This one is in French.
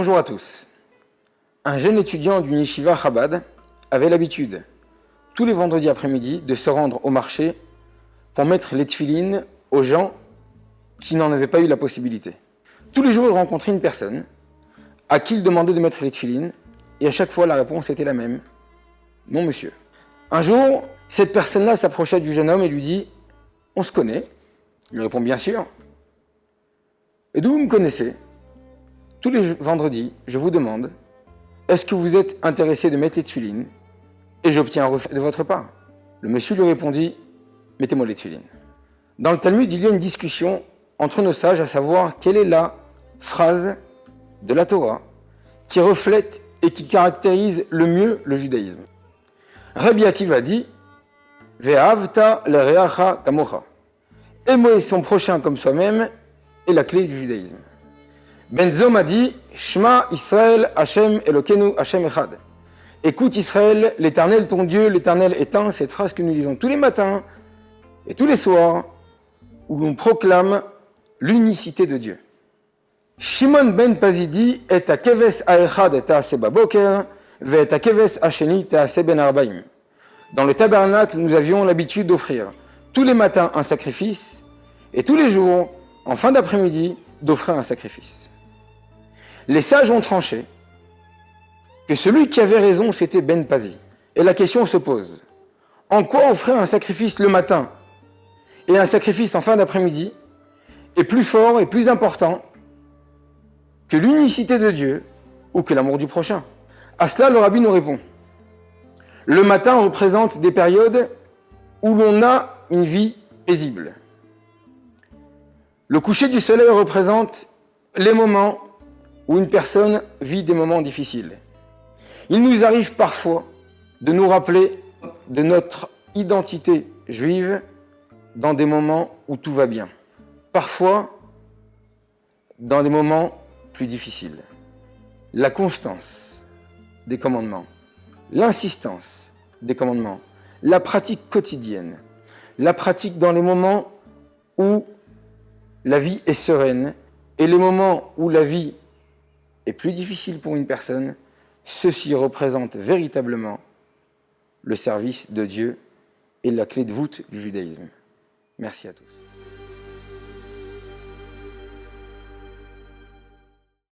Bonjour à tous. Un jeune étudiant d'une yeshiva Chabad avait l'habitude, tous les vendredis après-midi, de se rendre au marché pour mettre les tefilines aux gens qui n'en avaient pas eu la possibilité. Tous les jours, il rencontrait une personne à qui il demandait de mettre les tefilines et à chaque fois, la réponse était la même. Non, monsieur. Un jour, cette personne-là s'approcha du jeune homme et lui dit « On se connaît ?» Il lui répond « Bien sûr. » « Et d'où vous me connaissez ? Tous les vendredis, je vous demande « Est-ce que vous êtes intéressé de mettre les tefilines ?» Et j'obtiens un refus de votre part. Le monsieur lui répondit « Mettez-moi les tefilines. » Dans le Talmud, il y a une discussion entre nos sages à savoir quelle est la phrase de la Torah qui reflète et qui caractérise le mieux le judaïsme. Rabbi Akiva dit « Ve'avta l'ereacha kamocha » aimer son prochain comme soi-même est la clé du judaïsme. Ben Zom a dit « Shema Israël Hashem Elokeinu Hashem Echad » Écoute Israël, l'Éternel ton Dieu, l'Éternel est un. Cette phrase que nous lisons tous les matins et tous les soirs où l'on proclame l'unicité de Dieu. Shimon ben Pazi dit « Et hakeves ha'echad ta'aseh baboker, ve'et hakeves ha'sheni ta'aseh ben arbaim » Dans le tabernacle, nous avions l'habitude d'offrir tous les matins un sacrifice et tous les jours, en fin d'après-midi, d'offrir un sacrifice. Les sages ont tranché que celui qui avait raison, c'était Ben Pazi. Et la question se pose, en quoi offrir un sacrifice le matin et un sacrifice en fin d'après-midi est plus fort et plus important que l'unicité de Dieu ou que l'amour du prochain? À cela, le rabbi nous répond, le matin représente des périodes où l'on a une vie paisible. Le coucher du soleil représente les moments où une personne vit des moments difficiles. Il nous arrive parfois de nous rappeler de notre identité juive dans des moments où tout va bien. Parfois, dans des moments plus difficiles. La constance des commandements, l'insistance des commandements, la pratique quotidienne, la pratique dans les moments où la vie est sereine et les moments où la vie est plus difficile pour une personne, ceci représente véritablement le service de Dieu et la clé de voûte du judaïsme. Merci à tous.